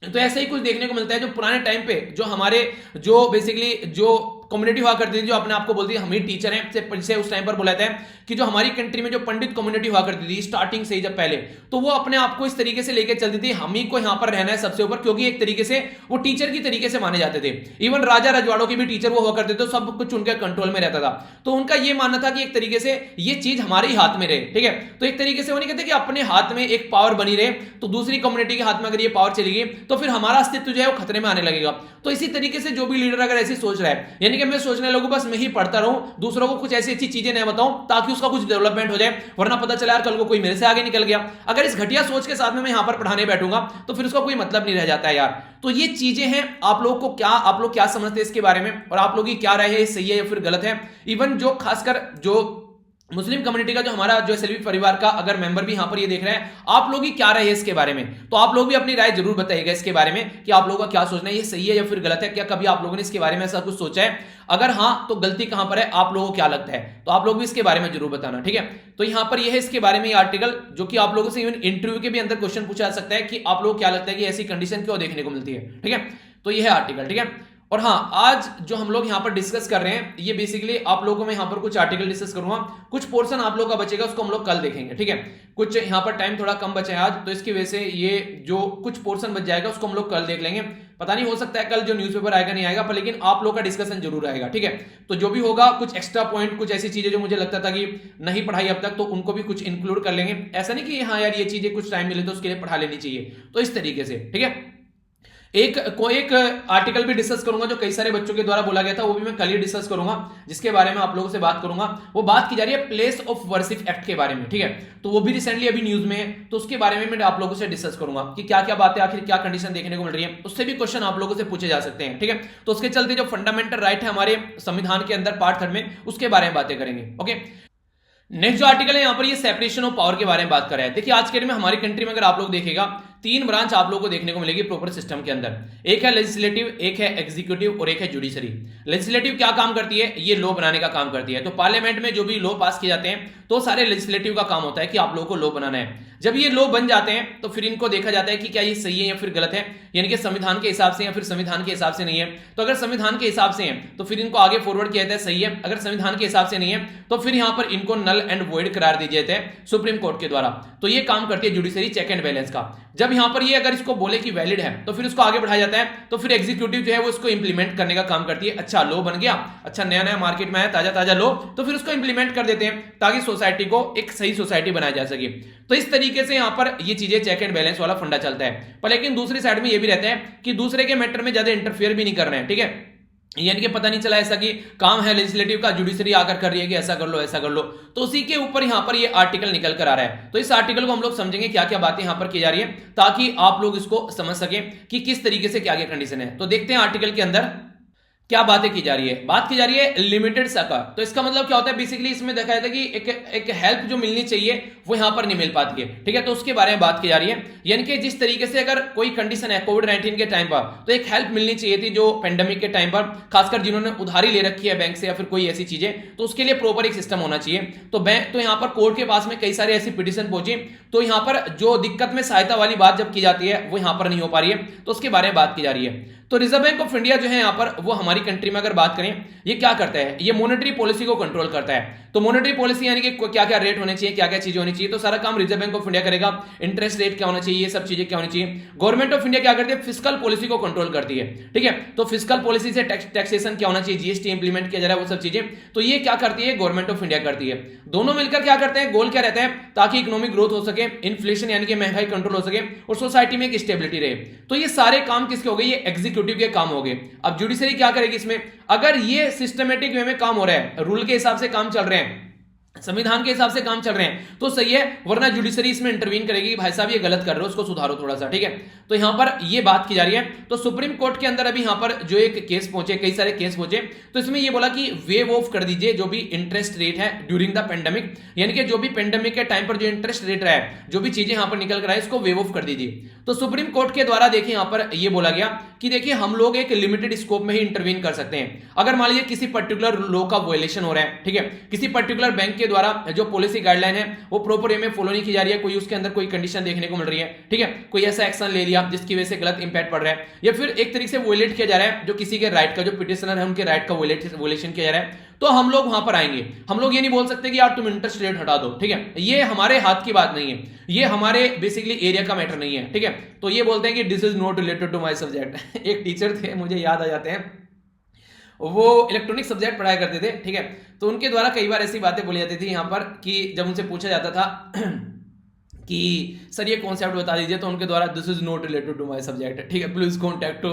तो ऐसा ही कुछ देखने को मिलता है जो पुराने टाइम पे जो हमारे जो बेसिकली जो कम्युनिटी हुआ करती थी, जो अपने आप को बोलती है हम ही टीचर हैं, से उस टाइम पर बोला था कि जो हमारी कंट्री में जो पंडित कम्युनिटी हुआ करती थी स्टार्टिंग से ही जब पहले, तो वो अपने आप को इस तरीके से लेकर चलती थी हम ही को यहाँ पर रहना है सबसे ऊपर, क्योंकि एक तरीके से वो टीचर की तरीके से माने जाते थे। इवन राजा रजवाड़ों के भी टीचर वो हुआ करते थे, सब कुछ उनके कंट्रोल में रहता था। तो उनका ये मानना था कि एक तरीके से ये चीज हमारे ही हाथ में रहे, ठीक है। तो एक तरीके से वो नहीं कहते कि अपने हाथ में एक पावर बनी रहे, तो दूसरी कम्युनिटी के हाथ में अगर ये पावर चली गई तो फिर हमारा अस्तित्व जो है वो खतरे में आने लगेगा। तो इसी तरीके से जो भी लीडर अगर ऐसी सोच रहा है, यानी कि मैं सोचने लोगों बस मैं ही पढ़ता रहूं, दूसरों को कुछ ऐसी अच्छी चीजें नहीं बताऊं ताकि उसका कुछ डेवलपमेंट हो जाए, वरना पता चला यार कल को कोई मेरे से आगे निकल गया, अगर इस घटिया सोच के साथ में मैं यहां पर पढ़ाने बैठूंगा तो फिर उसका कोई मतलब नहीं रह जाता है यार। तो ये चीजें हैं, आप लोग क्या समझते हैं इसके बारे में, और आप लोग की क्या राय है, सही है या फिर गलत है। इवन जो खासकर जो मुस्लिम कम्युनिटी का जो हमारा जो सलीबी परिवार का अगर मेंबर भी यहां पर ये देख रहे हैं, आप लोग की क्या राय है इसके बारे में, तो आप लोग भी अपनी राय जरूर बताइएगा इसके बारे में कि आप लोगों का क्या सोचना है, ये सही है या फिर गलत है। क्या कभी आप लोगों ने इसके बारे में ऐसा कुछ सोचा है, अगर हाँ तो गलती कहां पर है, आप लोगों को क्या लगता है, तो आप लोग भी इसके बारे में जरूर बताना, ठीक है। तो यहां पर यह है इसके बारे में ये आर्टिकल, जो कि आप लोगों से इवन इंटरव्यू के भी अंदर क्वेश्चन पूछा जा सकता है कि आप लोग क्या लगता है कि ऐसी कंडीशन क्यों देखने को मिलती है, ठीक है। तो यह है आर्टिकल, ठीक है। और हाँ, आज जो हम लोग यहाँ पर डिस्कस कर रहे हैं, ये बेसिकली आप लोगों में यहाँ पर कुछ आर्टिकल डिस्कस करूंगा, कुछ पोर्शन आप लोगों का बचेगा, उसको हम लोग कल देखेंगे, ठीक है। कुछ यहाँ पर टाइम थोड़ा कम बचा है आज, तो इसकी वजह से ये जो कुछ पोर्शन बच जाएगा उसको हम लोग कल देख लेंगे। पता नहीं, हो सकता है कल जो न्यूज़पेपर आएगा नहीं आएगा, पर लेकिन आप लोग का डिस्कशन जरूर आएगा, ठीक है। तो जो भी होगा, कुछ एक्स्ट्रा पॉइंट, कुछ ऐसी चीजें जो मुझे लगता था कि नहीं पढ़ाई अब तक, तो उनको भी कुछ इंक्लूड कर लेंगे। ऐसा नहीं कि हाँ यार ये चीजें कुछ टाइम मिले तो उसके लिए पढ़ा लेनी चाहिए, तो इस तरीके से, ठीक है। एक आर्टिकल भी डिस्कस करूंगा जो कई सारे बच्चों के द्वारा बोला गया था, वो भी मैं कल ही डिस्कस करूंगा, जिसके बारे में आप लोगों से बात करूंगा। वो बात की जा रही है प्लेस ऑफ वर्शिप एक्ट के बारे में, ठीक है। तो वो भी रिसेंटली अभी न्यूज में है, तो उसके बारे में मैं आप लोगों से डिस्कस करूंगा कि क्या क्या बातें, आखिर क्या कंडीशन देखने को मिल रही है, उससे भी क्वेश्चन आप लोगों से पूछे जा सकते हैं, ठीक है। तो उसके चलते जो फंडामेंटल राइट है हमारे संविधान के अंदर पार्ट 3 में, उसके बारे में बातें करेंगे, ओके। नेक्स्ट जो आर्टिकल है यहाँ पर ये सेपरेशन ऑफ पावर के बारे में बात कर रहा है। देखिए आज के डेट में हमारी कंट्री में अगर आप लोग देखेगा, 3 ब्रांच आप लोगों को देखने को मिलेगी प्रॉपर सिस्टम के अंदर। एक है लेजिस्लेटिव, एक है एग्जीक्यूटिव और एक है जुडिशरी। लेजिस्लेटिव क्या काम करती है, ये लॉ बनाने का काम करती है। तो पार्लियामेंट में जो भी लॉ पास किए जाते हैं तो सारे लेजिस्लेटिव का काम होता है कि आप लोगों को लॉ बनाना है। जब ये लॉ बन जाते हैं तो फिर इनको देखा जाता है कि क्या ये सही है या फिर गलत है, यानी कि संविधान के हिसाब से या फिर संविधान के हिसाब से नहीं है। तो अगर संविधान के हिसाब से है तो फिर इनको आगे फॉरवर्ड किया जाता है, सही है। अगर संविधान के हिसाब से नहीं है तो फिर यहां पर इनको नल एंड वॉइड करार दिए जाते हैं सुप्रीम कोर्ट के द्वारा। तो ये काम करती है जुडिशरी, चेक एंड बैलेंस का। जब यहां पर ये अगर इसको बोले कि वैलिड है तो फिर उसको आगे बढ़ाया जाता है, तो फिर एग्जीक्यूटिव जो है वो इसको इंप्लीमेंट करने का काम करती है। अच्छा लॉ बन गया, अच्छा नया नया मार्केट में आया ताजा ताजा लॉ, तो फिर उसको इंप्लीमेंट कर देते हैं ताकि सोसाइटी को एक सही सोसाइटी बनाया जा सके। तो इस तरीके से यहां पर ये चीजें चेक एंड बैलेंस वाला फंडा चलता है। पर लेकिन दूसरी साइड में ये भी रहता है कि दूसरे के मैटर में ज्यादा इंटरफेयर भी नहीं कर रहे हैं, ठीक है। यानी कि पता नहीं चला ऐसा कि काम है लेजिस्लेटिव का, जुडिशरी आकर कर रही है कि ऐसा कर लो ऐसा कर लो, तो उसी के ऊपर यहां पर ये आर्टिकल निकल कर आ रहा है। तो इस आर्टिकल को हम लोग समझेंगे क्या क्या बातें यहां पर की जा रही है, ताकि आप लोग इसको समझ सकें कि किस तरीके से क्या क्या कंडीशन है। तो देखते हैं आर्टिकल के अंदर क्या बातें की जा रही है। बात की जा रही है लिमिटेड सका। तो इसका मतलब क्या होता है, बेसिकली इसमें देखा जाता है कि एक हेल्प जो मिलनी चाहिए वो यहां पर नहीं मिल पाती है, ठीक है। तो उसके बारे में बात की जा रही है, यानी कि जिस तरीके से अगर कोई कंडीशन है कोविड-19 के टाइम पर, तो एक हेल्प मिलनी चाहिए थी जो पेंडेमिक के टाइम पर, खासकर जिन्होंने उधारी ले रखी है बैंक से या फिर कोई ऐसी चीजें, तो उसके लिए प्रॉपर एक सिस्टम होना चाहिए। तो यहां पर कोर्ट के पास में कई सारे ऐसी पिटीशन पहुंची, तो यहां पर जो दिक्कत में सहायता वाली बात जब की जाती है वो यहां पर नहीं हो पा रही है, तो उसके बारे में बात की जा रही है। तो रिजर्व बैंक ऑफ इंडिया जो है यहां पर, वो हमारी कंट्री में अगर बात करें, ये क्या करता है, ये मॉनेटरी पॉलिसी को कंट्रोल करता है। तो मॉनेटरी पॉलिसी यानी कि क्या क्या रेट होने चाहिए, क्या क्या चीजें होनी चाहिए, तो सारा काम रिजर्व बैंक ऑफ इंडिया करेगा। इंटरेस्ट रेट क्या होना चाहिए, ये सब चीजें क्या होनी चाहिए। गवर्नमेंट ऑफ इंडिया क्या करती है, फिस्कल पॉलिसी को कंट्रोल करती है, ठीक है। तो फिस्कल पॉलिसी से टैक्सेशन क्या होना चाहिए, जीएसटी इंप्लीमेंट किया जा रहा है, वो सब चीजें, तो ये क्या करती है, गवर्नमेंट ऑफ इंडिया करती है। दोनों मिलकर क्या करते हैं, गोल क्या रहता है, ताकि इकोनॉमिक ग्रोथ हो सके, इन्फ्लेशन यानी कि महंगाई कंट्रोल हो सके और सोसाइटी में एक स्टेबिलिटी रहे। तो ये सारे काम किसके हो गए, ये एग्जीक्यूटिव के काम हो गए। अब जुडिशरी क्या करेगी इसमें, अगर ये सिस्टमेटिक वे में काम हो रहा है, रूल के हिसाब से काम चल रहे हैं, संविधान के हिसाब से काम चल रहे हैं, तो सही है, वरना जुडिशरी इसमें इंटरवीन करेगी, भाई साहब ये गलत कर रहे हो, उसको सुधारो थोड़ा सा, ठीक है। तो यहां पर ये बात की जा रही है। तो सुप्रीम कोर्ट के अंदर अभी यहां पर जो एक केस पहुंचे, कई सारे केस पहुंचे, तो इसमें ये बोला कि वेव ऑफ कर दीजिए जो भी इंटरेस्ट रेट है ड्यूरिंग द पेंडेमिक, यानी कि जो भी पेंडेमिक के टाइम पर जो इंटरेस्ट रेट रहा है, जो भी चीजें यहां पर निकल कर आए, इसको वेव ऑफ कर दीजिए। तो सुप्रीम कोर्ट के द्वारा देखिए यहां पर यह बोला गया कि देखिए हम लोग एक लिमिटेड स्कोप में ही इंटरवीन कर सकते हैं। अगर मान लीजिए किसी पर्टिकुलर लॉ का वायलेशन हो रहा है, ठीक है, किसी पर्टिकुलर बैंक के द्वारा जो पॉलिसी गाइडलाइन है वो प्रॉपर वे में फॉलो नहीं की जा रही है, कोई उसके अंदर कोई कंडीशन देखने को मिल रही है, ठीक है, कोई ऐसा एक्शन ले लिया जिसकी वजह से गलत इंपैक्ट पड़ रहा है, या फिर एक तरीके से वोलेट किया जा रहा है जो किसी के राइट का, जो पिटिशनर है उनके राइट का वोलेशन किया जा रहा है, तो हम लोग वहां पर आएंगे। हम लोग ये नहीं बोल सकते कि यार तुम इंटरेस्ट रेट हटा दो, ठीक है, ये हमारे हाथ की बात नहीं है, ये हमारे बेसिकली एरिया का मैटर नहीं है, ठीक है। तो ये बोलते हैं कि this is not related to my subject. एक टीचर थे, मुझे याद आ जाते हैं, वो इलेक्ट्रॉनिक सब्जेक्ट पढ़ाया करते थे, ठीक है, तो उनके द्वारा कई बार ऐसी बातें बोली जाती थी यहाँ पर कि जब उनसे पूछा जाता था कि सर ये कॉन्सेप्ट बता दीजिए, तो उनके द्वारा this is not related to my subject, ठीक है, please contact to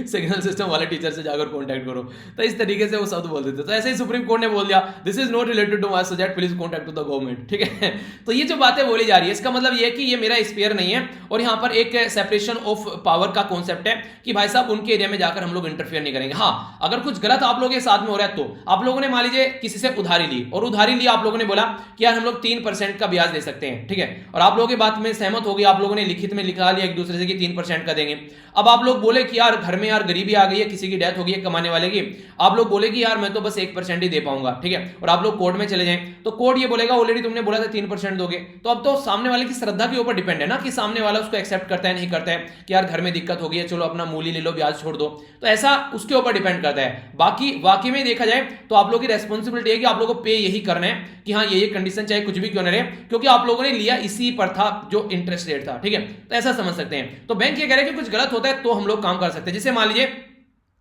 signal system वाले टीचर से जाकर कॉन्टैक्ट करो। तो इस तरीके से वो शब्द बोल देते, तो ऐसे ही सुप्रीम कोर्ट ने बोल दिया this is not related to my subject, please contact to the government, ठीक है। तो ये जो बातें बोली जा रही है इसका मतलब ये है कि ये मेरा स्पेयर नहीं है, और यहाँ पर एक सेपरेशन ऑफ पावर का कॉन्सेप्ट है कि भाई साहब उनके एरिया में जाकर हम लोग इंटरफेयर नहीं करेंगे। हाँ, अगर कुछ गलत आप लोगों के साथ में हो रहा है, तो आप लोगों ने मान लीजिए किसी से उधारी ली, और उधारी ली आप लोगों ने बोला कि यार हम लोग 3% का ब्याज दे सकते हैं, ठीक है, और आप लोगों की बात में सहमत हो गई, आप लोगों ने लिखित में लिखा लिया एक दूसरे से कि 3% का देंगे। अब आप लोग बोले कि यार घर में यार गरीबी आ गई है, किसी की डेथ हो गई है कमाने वाले की, आप लोग बोले कि यार मैं तो बस 1% ही दे पाऊंगा, ठीक है, और आप लोग कोर्ट में चले जाएं, तो कोर्ट ये बोलेगा ऑलरेडी तुमने बोला था 3% दोगे। तो अब तो सामने वाले की श्रद्धा के ऊपर डिपेंड है ना कि सामने वाला उसको एक्सेप्ट करता है नहीं करता है, कि यार घर में दिक्कत हो गई है, चलो अपना मूली ले लो, ब्याज छोड़ दो, तो ऐसा उसके ऊपर डिपेंड करता है। बाकी वाकई में देखा जाए तो आप लोगों की रेस्पॉन्सिबिलिटी है कि आप लोगों को पे यही करना है कि हाँ ये कंडीशन चाहे कुछ भी क्यों ना रहे, क्योंकि आप लोगों ने लिया इसी पर था जो इंटरेस्ट रेट था, ठीक है, तो ऐसा समझ सकते हैं। तो बैंक ये कह रहे हैं कि कुछ गलत होता है तो हम लोग काम कर सकते हैं। जैसे मान लीजिए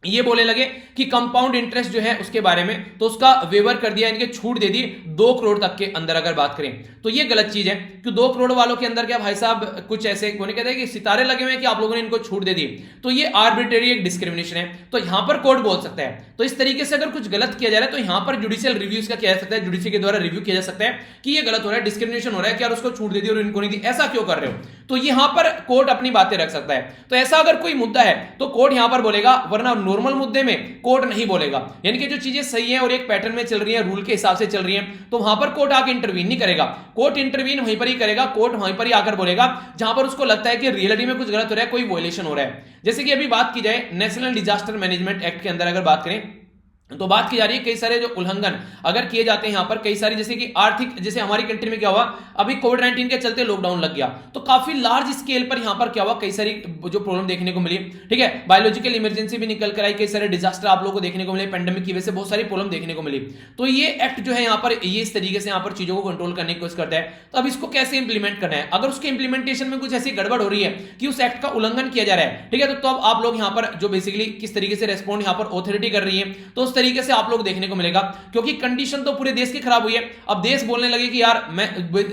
ये बोले लगे कि कंपाउंड इंटरेस्ट जो है उसके बारे में, तो उसका वेवर कर दिया, इनके छूट दे दी 2 करोड़ तक के अंदर अगर बात करें, तो ये गलत चीज है कि 2 करोड़ वालों के अंदर क्या भाई साहब कुछ ऐसे कोने कहते हैं कि सितारे लगे हुए हैं कि आप लोगों ने इनको छूट दे दी, तो ये आर्बिट्रेरी एक डिस्क्रिमिनेशन है, तो यहां पर कोर्ट बोल सकता है। तो इस तरीके से अगर कुछ गलत किया जा रहा है तो यहां पर जुडिशियल रिव्यू का किया जा सकता है, जुडिशरी के द्वारा रिव्यू किया जा सकता है कि ये गलत हो रहा है, डिस्क्रिमिनेशन हो रहा है कि यार उसको छूट दे दी और इनको नहीं दी, ऐसा क्यों कर रहे हो, तो यहां पर कोर्ट अपनी बातें रख सकता है। तो ऐसा अगर कोई मुद्दा है तो कोर्ट यहां पर बोलेगा, वरना नॉर्मल मुद्दे में कोर्ट नहीं बोलेगा, यानी कि जो चीजें सही हैं और एक पैटर्न में चल रही हैं, रूल के हिसाब से चल रही हैं, तो वहां पर कोर्ट आके इंटरवीन नहीं करेगा, कोर्ट इंटरवीन वहीं पर ही करेगा, कोर्ट वहीं पर ही आकर बोलेगा जहां पर उसको लगता है कि रियलिटी में कुछ गलत हो रहा है, कोई वायलेशन हो रहा है। जैसे कि अभी बात की जाए नेशनल डिजास्टर मैनेजमेंट एक्ट के अंदर अगर बात करें तो बात की जा रही है कई सारे जो उल्लंघन अगर किए जाते हैं यहां पर, कई सारी जैसे कि आर्थिक, जैसे हमारी कंट्री में क्या हुआ अभी कोविड-19 के चलते लॉकडाउन लग गया, तो काफी लार्ज स्केल पर यहां पर क्या हुआ, कई सारी जो प्रॉब्लम देखने को मिली, ठीक है, बायोलॉजिकल इमरजेंसी भी निकल कर आई, कई सारे डिजास्टर आप लोगों को देखने को मिले, पेंडेमिक की वजह से बहुत सारी प्रॉब्लम देखने को मिली। तो ये एक्ट जो है यहाँ पर ये इस तरीके से यहाँ पर चीजों को कंट्रोल करने की कोशिश करता है। तो अब इसको कैसे इंप्लीमेंट करना है, अगर उसके इंप्लीमेंटेशन में कुछ ऐसी गड़बड़ हो रही है कि उस एक्ट का उल्लंघन किया जा रहा है, ठीक है, तो अब आप लोग यहाँ पर जो बेसिकली किस तरीके से रेस्पॉन्ड यहाँ पर ऑथोरिटी कर रही है, तो उस तरीके से आप लोग देखने को मिलेगा, क्योंकि कंडीशन तो पूरे देश की खराब हुई है। अब देश बोलने लगे कि यार मैं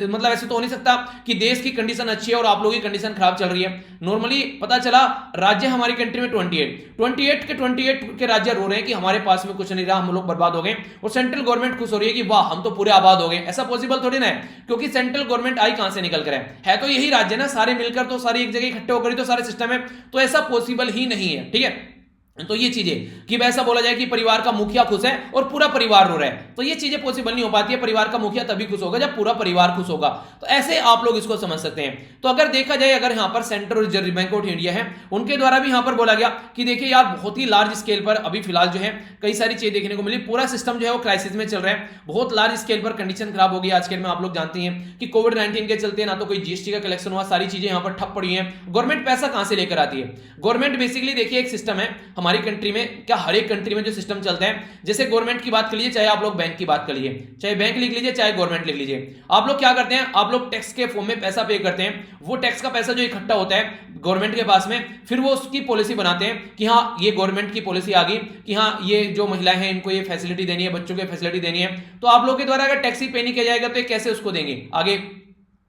मतलब ऐसे तो हो नहीं सकता कि देश की कंडीशन अच्छी है और आप लोगों की कंडीशन खराब चल रही है। नॉर्मली पता चला राज्य हमारी कंट्री में 28 के राज्य रो रहे हैं कि हमारे पास में कुछ नहीं रहा, हम लोग बर्बाद हो गए, और सेंट्रल गवर्नमेंट खुश हो रही है कि वाह हम तो पूरे आबाद हो गए। ऐसा पॉसिबल थोड़ी ना है, क्योंकि सेंट्रल गवर्नमेंट आई कहां से निकल कर है तो यही राज्य ना, सारे मिलकर तो सारी एक जगह इकट्ठे होकर तो सारे सिस्टम है, तो ऐसा पॉसिबल ही नहीं है, ठीक है। तो ये चीजें कि वैसा बोला जाए कि परिवार का मुखिया खुश है और पूरा परिवार रो रहा है, तो ये चीजें पॉसिबल नहीं हो पाती है। परिवार का मुखिया तभी खुश होगा जब पूरा परिवार खुश होगा, तो ऐसे आप लोग इसको समझ सकते हैं। तो अगर देखा जाए, अगर यहां पर सेंट्रल और रिजर्व बैंक ऑफ इंडिया है, उनके द्वारा भी यहां पर बोला गया कि देखिए यार बहुत ही लार्ज स्केल पर अभी फिलहाल जो है कई सारी चीजें देखने को मिली, पूरा सिस्टम जो है वो क्राइसिस में चल रहा है, बहुत लार्ज स्केल पर कंडीशन खराब हो गई आज के में। आप लोग जानते हैं कि कोविड-19 के चलते ना तो कोई जीएसटी का कलेक्शन हुआ, सारी चीजें यहां पर ठप पड़ी हैं। गवर्नमेंट पैसा कहां से लेकर आती है? गवर्नमेंट बेसिकली देखिए एक सिस्टम है हमारी कंट्री में, क्या हर एक कंट्री में जो सिस्टम चलता है, जैसे गवर्नमेंट की बात कर लीजिए, चाहे आप लोग बैंक की बात कर लीजिए, चाहे बैंक लिख लीजिए चाहे गवर्नमेंट लिख लीजिए, आप लोग क्या करते हैं, आप लोग टैक्स के फॉर्म में पैसा पे करते हैं, वो टैक्स का पैसा जो इकट्ठा होता है गवर्नमेंट के पास में, फिर वो उसकी पॉलिसी बनाते हैं कि हाँ ये गवर्नमेंट की पॉलिसी आ गई कि हाँ ये जो महिलाएं हैं इनको ये फैसिलिटी देनी है, बच्चों को फैसिलिटी देनी है, तो आप लोग के द्वारा अगर टैक्स ही पे नहीं किया जाएगा तो ये कैसे उसको देंगे आगे,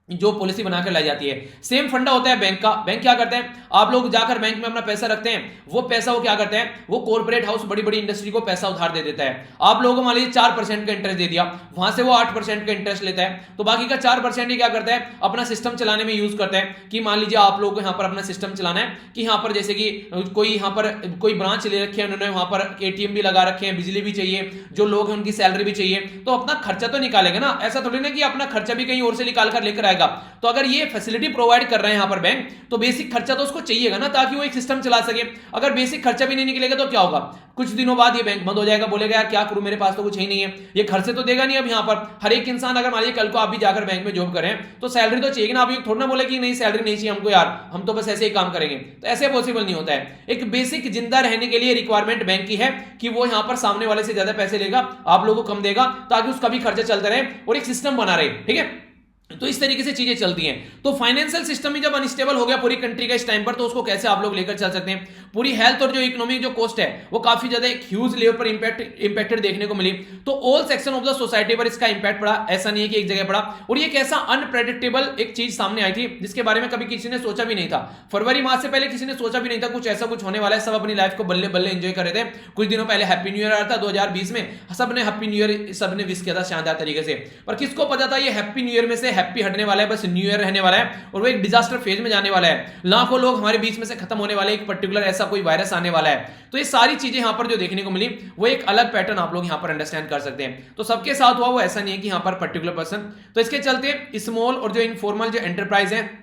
जो पॉलिसी बनाकर लाई जाती है। सेम फंडा होता है बैंक का। बैंक क्या करते हैं, आप लोग जाकर बैंक में अपना पैसा रखते हैं, वो पैसा वो क्या करते हैं, वो कॉर्पोरेट हाउस बड़ी बड़ी इंडस्ट्री को पैसा उधार दे देता है। आप लोगों को मान लीजिए 4% का इंटरेस्ट दे दिया, वहां से वो 8% का इंटरेस्ट लेता है, तो बाकी का 4% ही क्या करता है, अपना सिस्टम चलाने में यूज करता है। कि मान लीजिए आप लोगों को यहाँ पर अपना सिस्टम चलाना है कि यहाँ पर जैसे कि कोई यहाँ पर कोई ब्रांच ले रखे हैं उन्होंने, वहां पर एटीएम भी लगा रखे हैं, बिजली भी चाहिए, जो लोग हैं उनकी सैलरी भी चाहिए, तो अपना खर्चा तो निकालेगा ना, ऐसा थोड़ी ना कि अपना खर्चा भी कहीं और से निकाल कर लेकर जाएगा। तो अगर ये फैसिलिटी प्रोवाइड कर रहे हैं यहाँ पर बैंक, तो बेसिक खर्चा तो उसको चाहिएगा ना, ताकि वो एक सिस्टम चला सके। अगर बेसिक खर्चा भी नहीं निकलेगा तो क्या होगा, कुछ दिनों बाद ये बैंक बंद हो जाएगा, बोलेगा यार क्या करूं, मेरे पास तो कुछ ही नहीं है, ये खर्चे तो देगा नहीं। अब यहाँ पर हर एक इंसान, अगर मान लीजिए कल को आप भी जाकर बैंक में जॉब करें तो सैलरी तो चाहिए ना, आप ये थोड़ा ना बोले कि नहीं सैलरी नहीं चाहिए हमको यार, हम तो बस ऐसे ही काम करेंगे, तो ऐसे पॉसिबल नहीं होता है। एक बेसिक जिंदा रहने के लिए रिक्वायरमेंट बैंक की है कि वो यहाँ पर सामने वाले से ज्यादा पैसे लेगा, आप लोगों को कम देगा, ताकि उसका भी खर्चा चलता रहे और एक सिस्टम बना रहे। ठीक है, तो इस तरीके से चीजें चलती हैं। तो फाइनेंशियल सिस्टम ही जब अनस्टेबल हो गया पूरी कंट्री का इस टाइम पर, तो उसको कैसे आप लोग लेकर चल सकते हैं। पूरी हेल्थ और जो इकोनॉमिक जो कॉस्ट है वो काफी ज्यादा एक ह्यूज लेवल पर इंपैक्टेड देखने को मिली। तो all section of the society पर इसका इंपैक्ट पड़ा, ऐसा नहीं है कि एक जगह पड़ा। और ये कैसा अनप्रेडिक्टेबल एक चीज सामने आई थी जिसके बारे में कभी किसी ने सोचा भी नहीं था। फरवरी माह से पहले किसी ने सोचा भी नहीं था कुछ ऐसा कुछ होने वाला है। सब अपनी लाइफ को बल्ले बल्ले एंजॉय कर रहे थे। कुछ दिनों पहले हैप्पी न्यू ईयर आया था 2020 में, सबने हैप्पी न्यू ईयर सबने विश किया था शानदार तरीके से। पर किसको पता था ये हैप्पी न्यू ईयर में से हैप्पी हटने वाला है, बस न्यू ईयर रहने वाला है और वो एक डिजास्टर फेज में जाने वाला है। लाखों लोग हमारे बीच में से खत्म होने वाले, एक पर्टिकुलर ऐसा कोई वायरस आने वाला है। तो ये सारी चीजें यहां पर जो देखने को मिली वो एक अलग पैटर्न आप लोग यहां पर अंडरस्टैंड कर सकते हैं। तो सबके साथ हुआ, वो ऐसा नहीं है कि यहां पर पर्टिकुलर पर्सन। तो इसके चलते स्मॉल और जो इनफॉर्मल जो एंटरप्राइज है,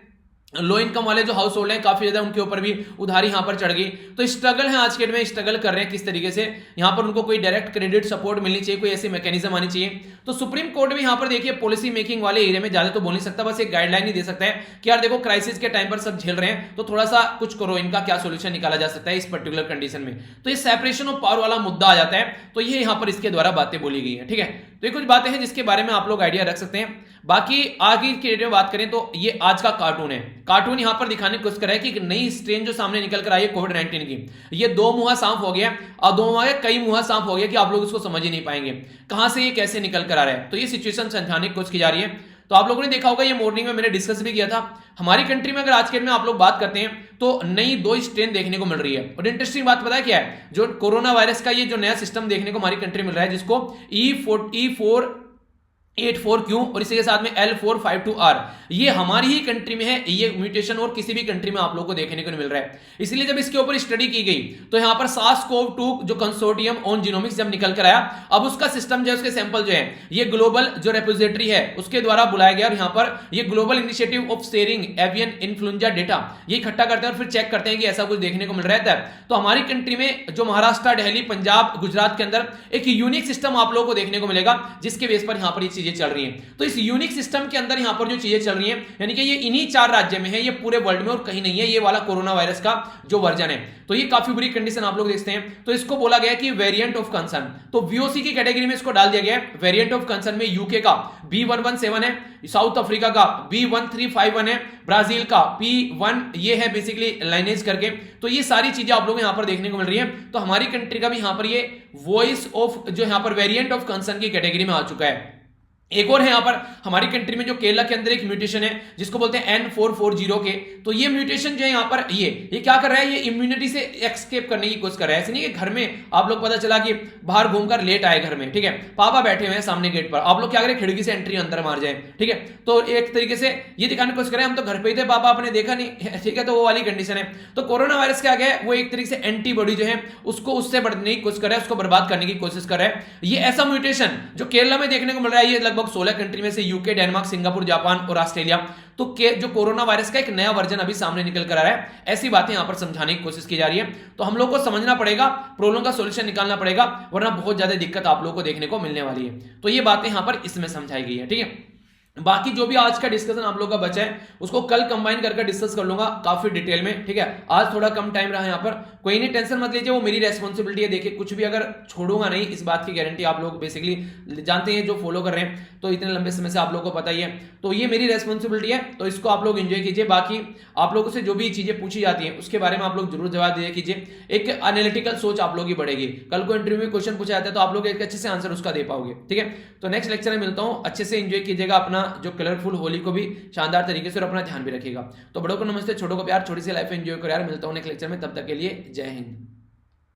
लो इनकम वाले जो हाउस होल्ड हैं, काफी ज्यादा उनके ऊपर भी उधारी यहां पर चढ़ गई। तो स्ट्रगल है आज के डेट में, स्ट्रगल कर रहे हैं किस तरीके से, यहां पर उनको कोई डायरेक्ट क्रेडिट सपोर्ट मिलनी चाहिए, कोई ऐसी मैकेनिज्म आनी चाहिए। तो सुप्रीम कोर्ट भी यहां पर देखिए पॉलिसी मेकिंग वाले एरिया में ज्यादा तो बोल नहीं सकता, बस एक गाइडलाइन ही दे सकता है कि यार देखो क्राइसिस के टाइम पर सब झेल रहे हैं तो थोड़ा सा कुछ करो, इनका क्या सोल्यूशन निकाला जा सकता है इस पर्टिकुलर कंडीशन में। तो ये सेपरेशन ऑफ पावर वाला मुद्दा आ जाता है। तो ये यहां पर इसके द्वारा बातें बोली गई है। ठीक है, तो ये कुछ बातें हैं जिसके बारे में आप लोग आइडिया रख सकते हैं। बाकी आगे की डेट में बात करें तो ये आज का कार्टून है। कार्टून यहां पर दिखाने की कोशिश कर रहा है कि नई स्ट्रेन जो सामने निकल कर आई है कोविड-19 की, ये दो मुंहा सांप हो गया और दो मुंहा कई मुंहा सांप हो गया कि आप लोग इसको समझ ही नहीं पाएंगे कहां से ये कैसे निकल कर आ रहा है। तो ये सिचुएशन समझाने की कोशिश की जा रही है। तो आप लोगों ने देखा होगा, ये मॉर्निंग में मैंने डिस्कस भी किया था, हमारी कंट्री में अगर आज के डेट में आप लोग बात करते हैं तो नई दो स्ट्रेन देखने को मिल रही है। और इंटरेस्टिंग बात पता है क्या है, जो कोरोना वायरस का ये जो नया सिस्टम देखने को हमारी कंट्री मिल रहा है, जिसको E484Q और इसी के साथ में L452R, ये हमारी ही कंट्री में है। ये म्यूटेशन और किसी भी कंट्री में आप लोगों को देखने को नहीं मिल रहा है। इसलिए जब इसके ऊपर स्टडी की गई तो यहां पर SARS-CoV-2 जो कंसोर्टियम ऑन जीनोमिक्स जब निकल कर आया, अब उसका सिस्टम जो है, उसके सैंपल जो है, ये ग्लोबल जो रेपोजिटरी है उसके द्वारा बुलाया गया और यहां पर ये global initiative of sharing avian influenza data ये इकट्ठा करते हैं और फिर चेक करते हैं कि ऐसा कुछ देखने को मिल रहा है। तो हमारी कंट्री में जो महाराष्ट्र, दिल्ली, पंजाब, गुजरात के अंदर एक यूनिक सिस्टम आप लोगों को देखने को मिलेगा, जिसके बेस पर यहां पर ये चीजें चल रही हैं। तो इस यूनिक सिस्टम के अंदर यहां पर जो चीजें चल रही हैं, यानी कि ये इन्हीं 4 राज्य में है, ये पूरे वर्ल्ड में और कहीं नहीं है, ये वाला कोरोना वायरस का जो वर्जन है। तो ये काफी बुरी कंडीशन आप लोग देखते हैं। तो इसको बोला गया कि वेरिएंट ऑफ कंसर्न, तो VOC की कैटेगरी में इसको डाल दिया गया है। वेरिएंट ऑफ कंसर्न में यूके का B117 है, साउथ अफ्रीका का B1351 है, ब्राजील का P1, ये है बेसिकली लाइनेज करके। तो ये सारी चीजें आप लोग यहां पर देखने को मिल रही है। तो हमारी कंट्री का भी यहां पर ये वॉइस ऑफ जो यहां पर वेरिएंट ऑफ कंसर्न की कैटेगरी में आ चुका है। एक और है यहां पर हमारी कंट्री में जो केरला के अंदर एक म्यूटेशन है जिसको बोलते हैं N440 के। तो ये म्यूटेशन जो है यहां पर ये क्या कर रहा है, ये इम्यूनिटी से एक्सकेप करने की कोशिश कर रहा है। ऐसे नहीं कि घर में आप लोग पता चला कि बाहर घूमकर लेट आए घर में, ठीक है, पापा बैठे हुए हैं सामने गेट पर, आप लोग क्या करें, खिड़की से एंट्री अंदर मार जाए, ठीक है। तो एक तरीके से ये दिखाने की कोशिश करें हम तो घर पे ही थे, पापा आपने देखा नहीं, ठीक है। तो वो वाली कंडीशन है। तो कोरोना वायरस क्या है, वो एक तरीके से एंटीबॉडी जो है उसको उससे बढ़ने की कोशिश कर रहा है, उसको बर्बाद करने की कोशिश कर रहा है। ये ऐसा म्यूटेशन जो केरला में देखने को मिल रहा है, ये लगभग 16 कंट्री में यूके, डेनमार्क, सिंगापुर, जापान और ऑस्ट्रेलिया। तो जो कोरोना वायरस का एक नया वर्जन अभी सामने निकल कर आ रहा है, ऐसी बातें यहां पर समझाने की कोशिश की जा रही है। तो हम लोग को समझना पड़ेगा, प्रॉब्लम का सॉल्यूशन निकालना पड़ेगा, वरना बहुत ज्यादा दिक्कत आप लोगों को देखने को मिलने वाली है। तो ये बातें यहां पर इसमें समझाई गई है, ठीक है। बाकी जो भी आज का डिस्कशन आप लोगों का बचा है उसको कल कंबाइन करके डिस्कस कर लूंगा काफी डिटेल में, ठीक है। आज थोड़ा कम टाइम रहा यहां पर, कोई नहीं, टेंशन मत लीजिए, वो मेरी रेस्पॉन्सिबिलिटी है। देखिए कुछ भी अगर छोड़ूंगा नहीं, इस बात की गारंटी आप लोग बेसिकली जानते हैं, जो फॉलो कर रहे हैं तो इतने लंबे समय से आप लोग को पता ही है। तो ये मेरी रेस्पॉन्सिबिलिटी है, तो इसको आप लोग एंजॉय कीजिए। बाकी आप लोगों से जो भी चीजें पूछी जाती हैं उसके बारे में आप लोग जरूर जवाब दिया कीजिए। एक एनालिटिकल सोच आप लोग की बढ़ेगी। कल को इंटरव्यू में क्वेश्चन पूछा जाता है तो आप लोग एक अच्छे से आंसर उसका दे पाओगे, ठीक है। तो नेक्स्ट लेक्चर में मिलता हूं, अच्छे से एंजॉय कीजिएगा अपना जो कलरफुल होली को भी शानदार तरीके से, और अपना ध्यान भी रखिएगा। तो बड़ों को नमस्ते, छोटों को प्यार, छोटी सी लाइफ एंजॉय करो यार। मिलता हूं नेक्स्ट लेक्चर में, तब तक के लिए जय हिंद।